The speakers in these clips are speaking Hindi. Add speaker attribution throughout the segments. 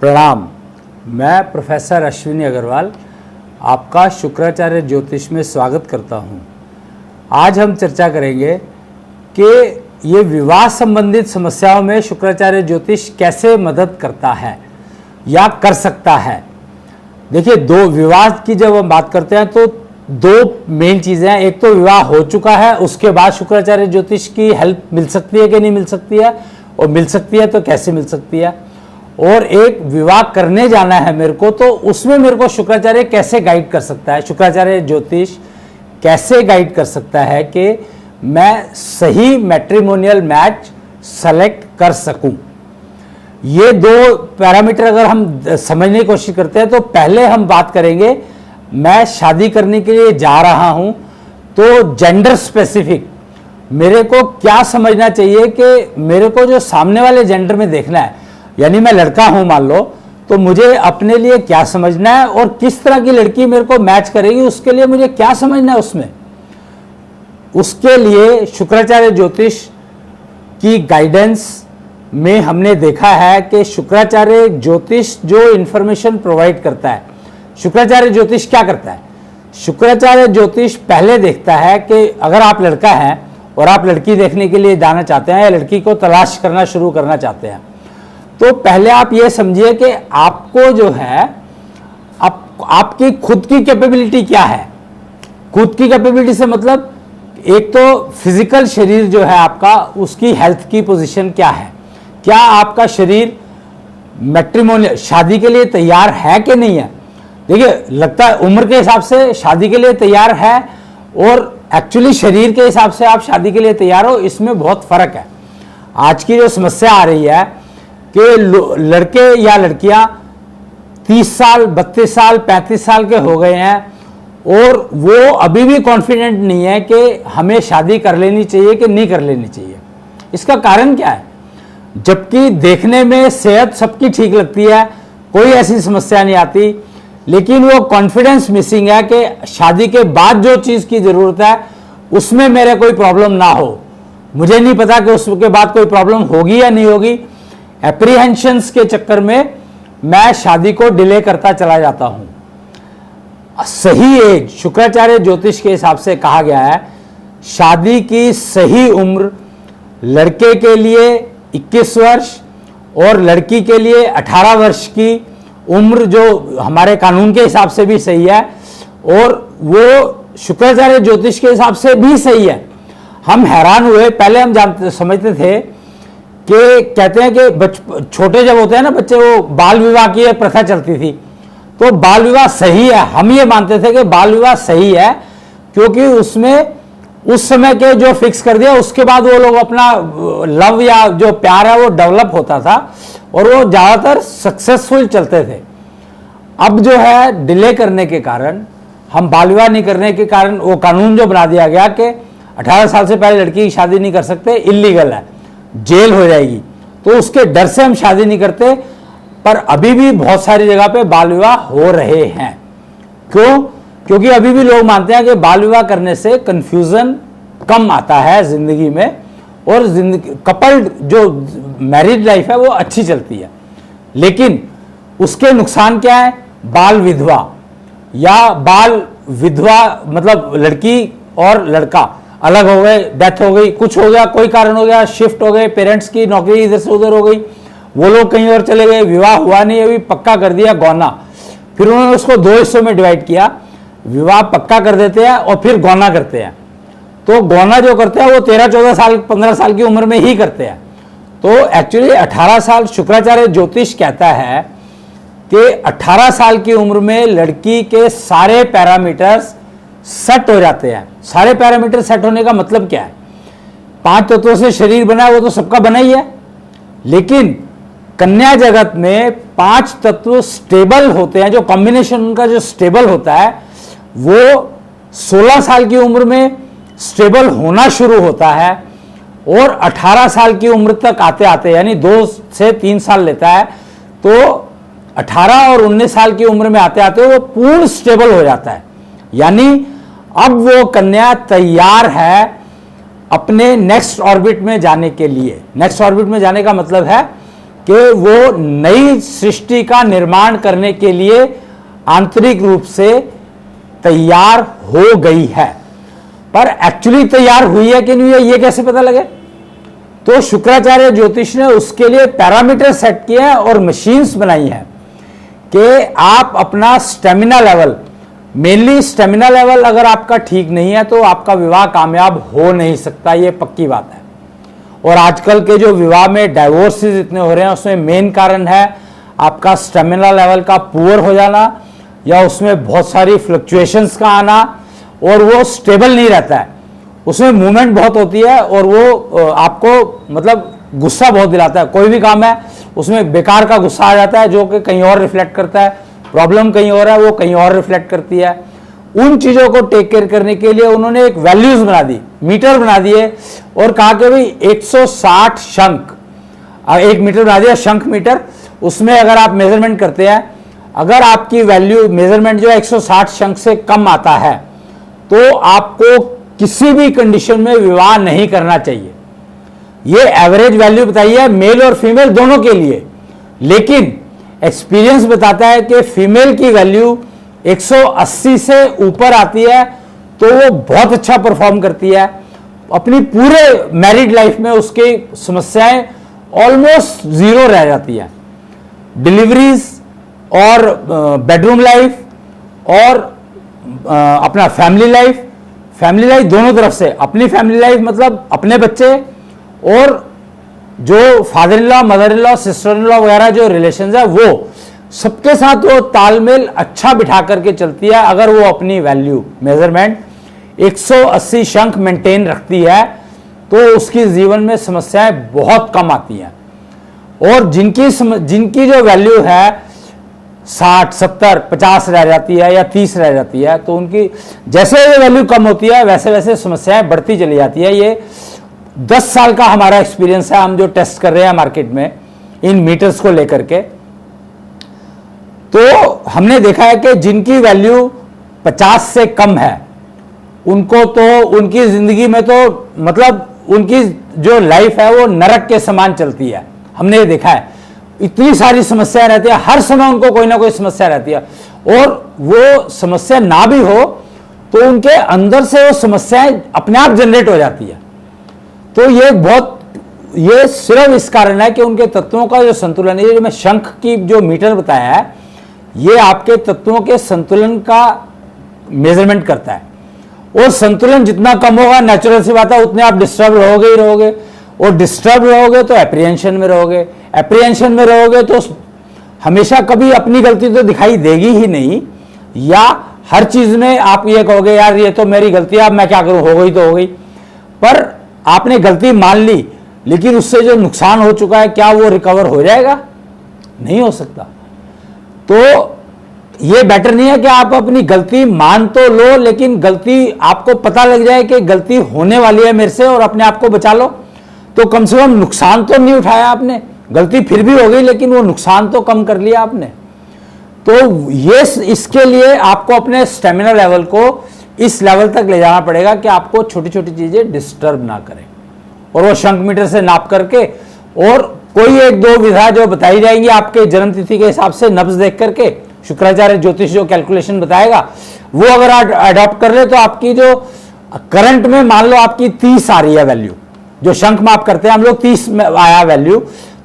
Speaker 1: प्रणाम। मैं प्रोफेसर अश्विनी अग्रवाल आपका शुक्राचार्य ज्योतिष में स्वागत करता हूं। आज हम चर्चा करेंगे कि ये विवाह संबंधित समस्याओं में शुक्राचार्य ज्योतिष कैसे मदद करता है या कर सकता है। देखिए, दो विवाह की जब हम बात करते हैं तो दो मेन चीज़ें हैं। एक तो विवाह हो चुका है, उसके बाद शुक्राचार्य ज्योतिष की हेल्प मिल सकती है कि नहीं मिल सकती है, और मिल सकती है तो कैसे मिल सकती है। और एक विवाह करने जाना है मेरे को, तो उसमें मेरे को शुक्राचार्य कैसे गाइड कर सकता है, शुक्राचार्य ज्योतिष कैसे गाइड कर सकता है कि मैं सही मैट्रिमोनियल मैच सेलेक्ट कर सकूं। ये दो पैरामीटर अगर हम समझने की कोशिश करते हैं तो पहले हम बात करेंगे, मैं शादी करने के लिए जा रहा हूं तो जेंडर स्पेसिफिक मेरे को क्या समझना चाहिए कि मेरे को जो सामने वाले जेंडर में देखना है, यानी मैं लड़का हूं मान लो, तो मुझे अपने लिए क्या समझना है और किस तरह की लड़की मेरे को मैच करेगी, उसके लिए मुझे क्या समझना है उसमें। उसके लिए शुक्राचार्य ज्योतिष की गाइडेंस में हमने देखा है कि शुक्राचार्य ज्योतिष जो इंफॉर्मेशन प्रोवाइड करता है, शुक्राचार्य ज्योतिष क्या करता है। शुक्राचार्य ज्योतिष पहले देखता है कि अगर आप लड़का हैं और आप लड़की देखने के लिए जाना चाहते हैं या लड़की को तलाश करना शुरू करना चाहते हैं, तो पहले आप ये समझिए कि आपको जो है आपकी खुद की कैपेबिलिटी क्या है। खुद की कैपेबिलिटी से मतलब एक तो फिजिकल शरीर जो है आपका, उसकी हेल्थ की पोजीशन क्या है, क्या आपका शरीर मैट्रिमोनियल शादी के लिए तैयार है कि नहीं है। देखिए, लगता है उम्र के हिसाब से शादी के लिए तैयार है और एक्चुअली शरीर के हिसाब से आप शादी के लिए तैयार हो, इसमें बहुत फर्क है। आज की जो समस्या आ रही है कि लड़के या लड़कियां 30 साल 32 साल 35 साल के हो गए हैं और वो अभी भी कॉन्फिडेंट नहीं है कि हमें शादी कर लेनी चाहिए कि नहीं कर लेनी चाहिए। इसका कारण क्या है? जबकि देखने में सेहत सबकी ठीक लगती है, कोई ऐसी समस्या नहीं आती, लेकिन वो कॉन्फिडेंस मिसिंग है कि शादी के बाद जो चीज़ की ज़रूरत है उसमें मेरे कोई प्रॉब्लम ना हो। मुझे नहीं पता कि उसके बाद कोई प्रॉब्लम होगी या नहीं होगी। एप्रीहेंशंस के चक्कर में मैं शादी को डिले करता चला जाता हूं। सही एज शुक्राचार्य ज्योतिष के हिसाब से कहा गया है, शादी की सही उम्र लड़के के लिए 21 वर्ष और लड़की के लिए 18 वर्ष की उम्र, जो हमारे कानून के हिसाब से भी सही है और वो शुक्राचार्य ज्योतिष के हिसाब से भी सही है। हम हैरान हुए, पहले हम समझते थे कि कहते हैं कि छोटे जब होते हैं ना बच्चे, वो बाल विवाह की एक प्रथा चलती थी, तो बाल विवाह सही है। हम ये मानते थे कि बाल विवाह सही है क्योंकि उसमें उस समय के जो फिक्स कर दिया, उसके बाद वो लोग अपना लव या जो प्यार है वो डेवलप होता था और वो ज़्यादातर सक्सेसफुल चलते थे। अब जो है डिले करने के कारण, हम बाल विवाह नहीं करने के कारण वो कानून जो बना दिया गया कि 18 साल से पहले लड़की की शादी नहीं कर सकते, इलीगल है, जेल हो जाएगी, तो उसके डर से हम शादी नहीं करते। पर अभी भी बहुत सारी जगह पे बाल विवाह हो रहे हैं। क्यों? क्योंकि अभी भी लोग मानते हैं कि बाल विवाह करने से कंफ्यूजन कम आता है जिंदगी में और जिंदगी कपल्ड जो मैरिड लाइफ है वो अच्छी चलती है। लेकिन उसके नुकसान क्या है? बाल विधवा या बाल विधवा मतलब लड़की और लड़का अलग हो गए, डेथ हो गई, कुछ हो गया, कोई कारण हो गया, शिफ्ट हो गए, पेरेंट्स की नौकरी इधर से उधर हो गई, वो लोग कहीं और चले गए, विवाह हुआ नहीं, अभी पक्का कर दिया गौना। फिर उन्होंने उसको दो हिस्सों में डिवाइड किया, विवाह पक्का कर देते हैं और फिर गौना करते हैं। तो गौना जो करते हैं वो 13-14 साल 15 साल की उम्र में ही करते हैं। तो एक्चुअली 18 साल शुक्राचार्य ज्योतिष कहता है कि 18 साल की उम्र में लड़की के सारे पैरामीटर्स सेट हो जाते हैं। सारे पैरामीटर सेट होने का मतलब क्या है? 5 तत्वों से शरीर बना है, वो तो सबका बना ही है, लेकिन कन्या जगत में 5 तत्व स्टेबल होते हैं। जो कॉम्बिनेशन उनका जो स्टेबल होता है वो 16 साल की उम्र में स्टेबल होना शुरू होता है और 18 साल की उम्र तक आते आते, यानी 2 से 3 साल लेता है, तो 18 और 19 साल की उम्र में आते आते वो पूर्ण स्टेबल हो जाता है। यानी अब वो कन्या तैयार है अपने नेक्स्ट ऑर्बिट में जाने के लिए। नेक्स्ट ऑर्बिट में जाने का मतलब है कि वो नई सृष्टि का निर्माण करने के लिए आंतरिक रूप से तैयार हो गई है। पर एक्चुअली तैयार हुई है कि नहीं है, ये कैसे पता लगे? तो शुक्राचार्य ज्योतिष ने उसके लिए पैरामीटर सेट किए हैं और मशीन्स बनाई हैं कि आप अपना stamina level, mainly stamina level अगर आपका ठीक नहीं है तो आपका विवाह कामयाब हो नहीं सकता, ये पक्की बात है। और आजकल के जो विवाह में डाइवोर्सेस इतने हो रहे हैं उसमें मेन कारण है आपका स्टेमिना लेवल का पुअर हो जाना, या उसमें बहुत सारी फ्लक्चुएशंस का आना, और वो स्टेबल नहीं रहता है, उसमें मूवमेंट बहुत होती है और वो आपको मतलब गुस्सा बहुत दिलाता है। कोई भी काम है उसमें बेकार का गुस्सा आ जाता है जो कि कहीं और रिफ्लेक्ट करता है, प्रॉब्लम कहीं और है वो कहीं और रिफ्लेक्ट करती है। उन चीज़ों को टेक केयर करने के लिए उन्होंने एक वैल्यूज बना दी, मीटर बना दिए और कहा कि भाई 160 शंख, एक मीटर बना दिया शंख मीटर, उसमें अगर आप मेजरमेंट करते हैं, अगर आपकी वैल्यू मेजरमेंट जो है 160 शंख से कम आता है तो आपको किसी भी कंडीशन में विवाह नहीं करना चाहिए। ये एवरेज वैल्यू बताई है मेल और फीमेल दोनों के लिए, लेकिन एक्सपीरियंस बताता है कि फीमेल की वैल्यू 180 से ऊपर आती है तो वो बहुत अच्छा परफॉर्म करती है, अपनी पूरे मैरिड लाइफ में उसकी समस्याएं ऑलमोस्ट जीरो रह जाती है। डिलीवरीज और बेडरूम लाइफ और अपना फैमिली लाइफ दोनों तरफ से, अपनी फैमिली लाइफ मतलब अपने बच्चे और जो father in law, mother in law, sister in law वगैरह जो रिलेशंस है वो सबके साथ वो तालमेल अच्छा बिठा करके चलती है। अगर वो अपनी वैल्यू मेजरमेंट 180 शंख मेंटेन रखती है तो उसकी जीवन में समस्याएं बहुत कम आती हैं। और जिनकी जो वैल्यू है 60, 70, 50 रह जाती है या 30 रह जाती है तो उनकी जैसे ये वैल्यू कम होती है वैसे वैसे समस्याएं बढ़ती चली जाती है। ये 10 साल का हमारा एक्सपीरियंस है, हम जो टेस्ट कर रहे हैं मार्केट में इन मीटर्स को लेकर के, तो हमने देखा है कि जिनकी वैल्यू 50 से कम है उनको तो उनकी जिंदगी में तो मतलब उनकी जो लाइफ है वो नरक के समान चलती है। हमने ये देखा है, इतनी सारी समस्याएं रहती है, हर समय उनको कोई ना कोई समस्या रहती है, और वो समस्या ना भी हो तो उनके अंदर से वो समस्याएं अपने आप जनरेट हो जाती है। तो ये सिर्फ इस कारण है कि उनके तत्वों का जो संतुलन है, जो मैं शंख की जो मीटर बताया है, ये आपके तत्वों के संतुलन का मेजरमेंट करता है। और संतुलन जितना कम होगा, नेचुरल सी बात है, उतने आप डिस्टर्ब रहोगे ही रहोगे, और डिस्टर्ब रहोगे तो एप्रीहेंशन में रहोगे, एप्रीहेंशन में रहोगे तो हमेशा कभी अपनी गलती तो दिखाई देगी ही नहीं, या हर चीज में आप ये कहोगे यार ये तो मेरी गलती है, अब मैं क्या करूं, हो गई तो हो गई। पर आपने गलती मान ली, लेकिन उससे जो नुकसान हो चुका है क्या वो रिकवर हो जाएगा? नहीं हो सकता। तो ये बेटर नहीं है कि आप अपनी गलती मान तो लो, लेकिन गलती आपको पता लग जाए कि गलती होने वाली है मेरे से और अपने आप को बचा लो, तो कम से कम नुकसान तो नहीं उठाया आपने। गलती फिर भी हो गई लेकिन वो नुकसान तो कम कर लिया आपने। तो ये इसके लिए आपको अपने स्टेमिना लेवल को इस लेवल तक ले जाना पड़ेगा कि आपको छोटी छोटी चीजें डिस्टर्ब ना करें, और वो शंख मीटर से नाप करके, और कोई एक दो विधा जो बताई जाएंगी आपके जन्म तिथि के हिसाब से नब्ज देख करके, शुक्राचार्य ज्योतिष जो कैलकुलेशन बताएगा वो अगर आप अडॉप्ट कर ले तो आपकी जो करंट में मान लो आपकी 30 आ रही है वैल्यू, जो शंख माप करते हैं हम लोग 30 में आया वैल्यू,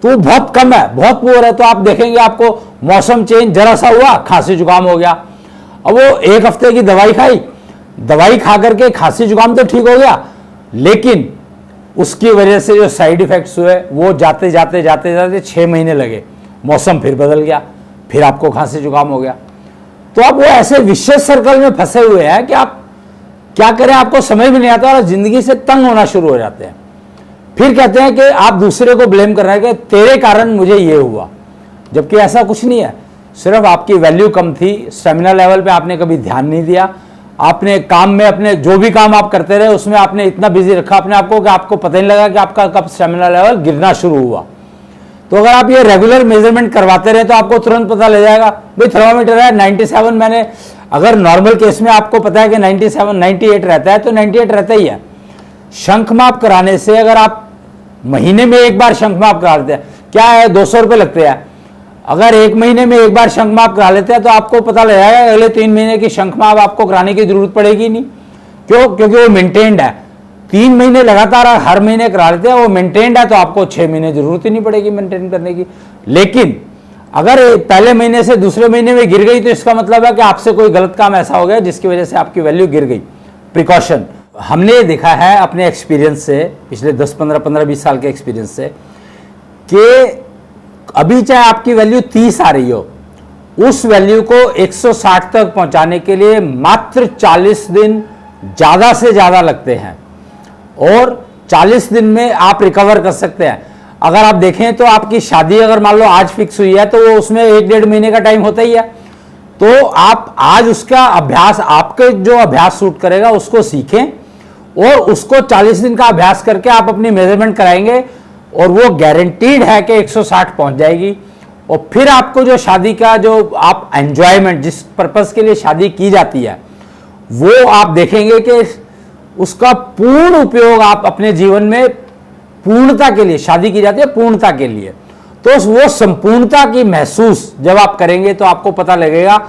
Speaker 1: तो बहुत कम है, बहुत पुअर है। तो आप देखेंगे आपको मौसम चेंज जरा सा हुआ, खांसी जुकाम हो गया। अब वो एक हफ्ते की दवाई खाई, दवाई खा करके खांसी जुकाम तो ठीक हो गया, लेकिन उसकी वजह से जो साइड इफेक्ट्स हुए वो जाते जाते जाते जाते 6 महीने लगे, मौसम फिर बदल गया, फिर आपको खांसी जुकाम हो गया। तो आप वो ऐसे विशेष सर्कल में फंसे हुए हैं कि आप क्या करें आपको समझ में नहीं आता, और जिंदगी से तंग होना शुरू हो जाते हैं। फिर कहते हैं कि आप दूसरे को ब्लेम कर रहे हैं कि तेरे कारण मुझे ये हुआ, जबकि ऐसा कुछ नहीं है। सिर्फ आपकी वैल्यू कम थी, स्टेमिना लेवल पे आपने कभी ध्यान नहीं दिया, आपने काम में अपने जो भी काम आप करते रहे उसमें आपने इतना बिजी रखा अपने आप को कि आपको पता ही नहीं लगा कि आपका कब स्टेमिना लेवल गिरना शुरू हुआ। तो अगर आप ये रेगुलर मेजरमेंट करवाते रहे तो आपको तुरंत पता लग जाएगा। भाई थर्मामीटर है 97, मैंने अगर नॉर्मल केस में आपको पता है कि 97, 98 रहता है तो 98 रहता ही है। शंख माप कराने से अगर आप महीने में एक बार शंख माप करा देते हैं, क्या है, 200 रुपये लगते हैं। अगर 1 महीने में एक बार शंख माप करा लेते हैं तो आपको पता लग जाएगा अगले 3 महीने की शंख माप आपको कराने की जरूरत पड़ेगी नहीं। क्यों? क्योंकि वो मेंटेन्ड है। 3 महीने लगातार हर महीने करा लेते हैं, वो मेंटेन्ड है, तो आपको 6 महीने जरूरत ही नहीं पड़ेगी मेंटेन करने की। लेकिन अगर पहले महीने से दूसरे महीने में गिर गई तो इसका मतलब है कि आपसे कोई गलत काम ऐसा हो गया जिसकी वजह से आपकी वैल्यू गिर गई। प्रिकॉशन हमने देखा है अपने एक्सपीरियंस से, पिछले 10, 15, 20 साल के एक्सपीरियंस से, कि अभी चाहे आपकी वैल्यू 30 आ रही हो, उस वैल्यू को 160 तक पहुंचाने के लिए मात्र 40 दिन ज्यादा से ज्यादा लगते हैं, और 40 दिन में आप रिकवर कर सकते हैं। अगर आप देखें तो आपकी शादी अगर मान लो आज फिक्स हुई है तो वो उसमें 1-1.5 महीने का टाइम होता ही है। तो आप आज उसका अभ्यास, आपके जो अभ्यास सूट करेगा उसको सीखें, और उसको 40 दिन का अभ्यास करके आप अपनी मेजरमेंट कराएंगे, और वो गारंटीड है कि 160 पहुंच जाएगी। और फिर आपको जो शादी का जो आप एंजॉयमेंट, जिस पर्पस के लिए शादी की जाती है, वो आप देखेंगे कि उसका पूर्ण उपयोग आप अपने जीवन में, पूर्णता के लिए शादी की जाती है, पूर्णता के लिए, तो वो संपूर्णता की महसूस जब आप करेंगे तो आपको पता लगेगा।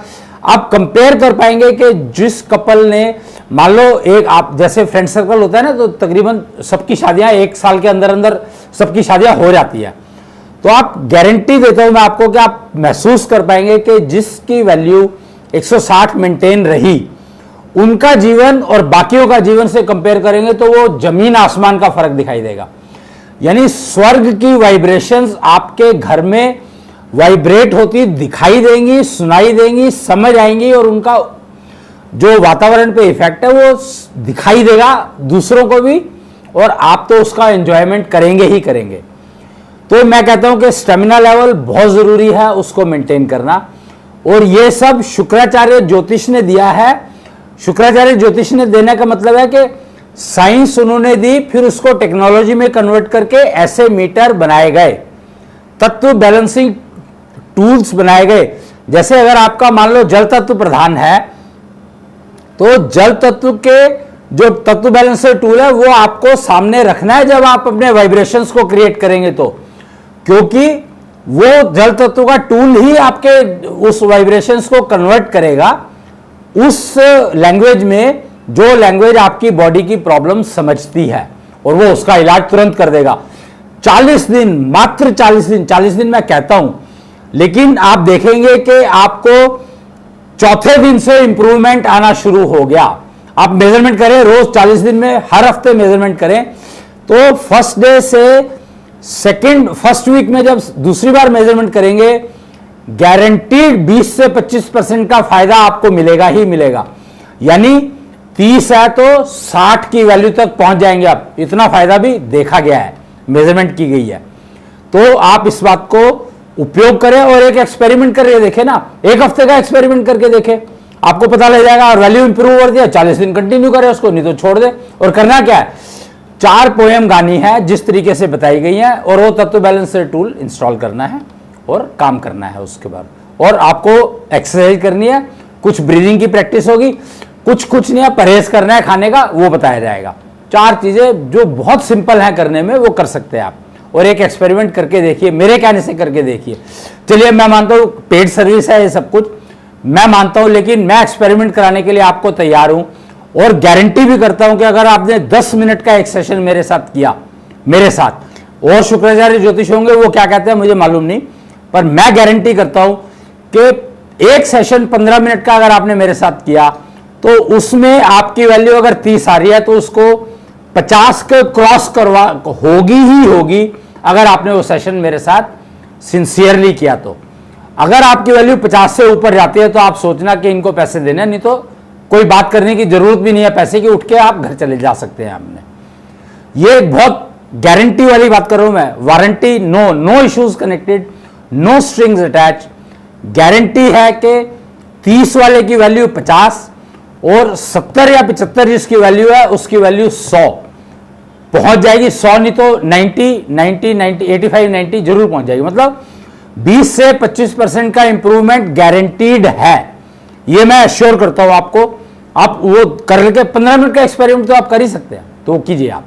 Speaker 1: आप कंपेयर कर पाएंगे कि जिस कपल ने, मान लो एक आप जैसे फ्रेंड सर्कल होता है ना, तो तकरीबन सबकी शादियां 1 साल के अंदर अंदर सबकी शादियां हो जाती है। तो आप गारंटी देता हूं मैं आपको कि आप महसूस कर पाएंगे कि जिसकी वैल्यू 160 मेंटेन रही, उनका जीवन और बाकियों का जीवन से कंपेयर करेंगे तो वो जमीन आसमान का फर्क दिखाई देगा। यानी स्वर्ग की वाइब्रेशंस आपके घर में वाइब्रेट होती दिखाई देंगी, सुनाई देंगी, समझ आएंगी, और उनका जो वातावरण पे इफेक्ट है वो दिखाई देगा दूसरों को भी, और आप तो उसका एंजॉयमेंट करेंगे ही करेंगे। तो मैं कहता हूं कि स्टेमिना लेवल बहुत जरूरी है, उसको मेंटेन करना, और ये सब शुक्राचार्य ज्योतिष ने दिया है। शुक्राचार्य ज्योतिष ने देने का मतलब है कि साइंस उन्होंने दी, फिर उसको टेक्नोलॉजी में कन्वर्ट करके ऐसे मीटर बनाए गए, तत्व बैलेंसिंग टूल्स बनाए गए। जैसे अगर आपका मान लो जल तत्व प्रधान है, तो जल तत्व के जो तत्व बैलेंसर टूल है वो आपको सामने रखना है जब आप अपने वाइब्रेशंस को क्रिएट करेंगे, तो क्योंकि वो जल तत्व का टूल ही आपके उस वाइब्रेशंस को कन्वर्ट करेगा उस लैंग्वेज में जो लैंग्वेज आपकी बॉडी की प्रॉब्लम समझती है, और वो उसका इलाज तुरंत कर देगा। 40 दिन, मात्र 40 दिन मैं कहता हूं, लेकिन आप देखेंगे कि आपको चौथे दिन से इंप्रूवमेंट आना शुरू हो गया। आप मेजरमेंट करें रोज 40 दिन में, हर हफ्ते मेजरमेंट करें, तो फर्स्ट डे से फर्स्ट वीक में जब दूसरी बार मेजरमेंट करेंगे, गारंटीड 20 से 25% का फायदा आपको मिलेगा ही मिलेगा। यानी 30 है तो 60 की वैल्यू तक पहुंच जाएंगे आप। इतना फायदा भी देखा गया है, मेजरमेंट की गई है। तो आप इस बात को उपयोग करें और एक एक्सपेरिमेंट करके देखें ना, 1 हफ्ते का एक्सपेरिमेंट करके देखें, आपको पता लग जाएगा। और वैल्यू इंप्रूव कर दिया, 40 दिन कंटिन्यू करें उसको, नहीं तो छोड़ दे। और करना क्या है, 4 पोएम गानी है जिस तरीके से बताई गई है, और वो तत्व बैलेंसर टूल इंस्टॉल करना है और काम करना है उसके बाद। और आपको एक्सरसाइज करनी है, कुछ ब्रीदिंग की प्रैक्टिस होगी, कुछ नहीं है, परहेज करना है खाने का, वो बताया जाएगा। 4 चीजें जो बहुत सिंपल है करने में, वो कर सकते हैं आप। और एक एक्सपेरिमेंट करके देखिए, मेरे कहने से करके देखिए। चलिए, मैं मानता हूं पेड सर्विस है ये सब कुछ, मैं मानता हूं, लेकिन मैं एक्सपेरिमेंट कराने के लिए आपको तैयार हूं, और गारंटी भी करता हूं कि अगर आपने 10 मिनट का एक सेशन मेरे साथ किया, मेरे साथ, और शुक्राचार्य ज्योतिष होंगे वो क्या कहते हैं मुझे मालूम नहीं, पर मैं गारंटी करता हूं कि एक सेशन 15 मिनट का अगर आपने मेरे साथ किया, तो उसमें आपकी वैल्यू अगर 30 आ रही है तो उसको 50 के क्रॉस करवा होगी ही होगी, अगर आपने वो सेशन मेरे साथ सिंसियरली किया। तो अगर आपकी वैल्यू 50 से ऊपर जाती है तो आप सोचना कि इनको पैसे देने, नहीं तो कोई बात करने की जरूरत भी नहीं है पैसे की, उठ के आप घर चले जा सकते हैं। हमने ये बहुत गारंटी वाली बात कर रहा हूं मैं, warranty, no issues connected, no strings attach. Guarantee है कि 30 वाले की वैल्यू 50 और 70 या 75 जिसकी वैल्यू है उसकी वैल्यू 100 पहुंच जाएगी। 100 नहीं तो 90, 85, 90 जरूर पहुंच जाएगी। मतलब 20 से 25% का इंप्रूवमेंट गारंटीड है, ये मैं एश्योर करता हूं आपको। आप वो कर लेके 15 मिनट का एक्सपेरिमेंट तो आप कर ही सकते हैं, तो कीजिए आप।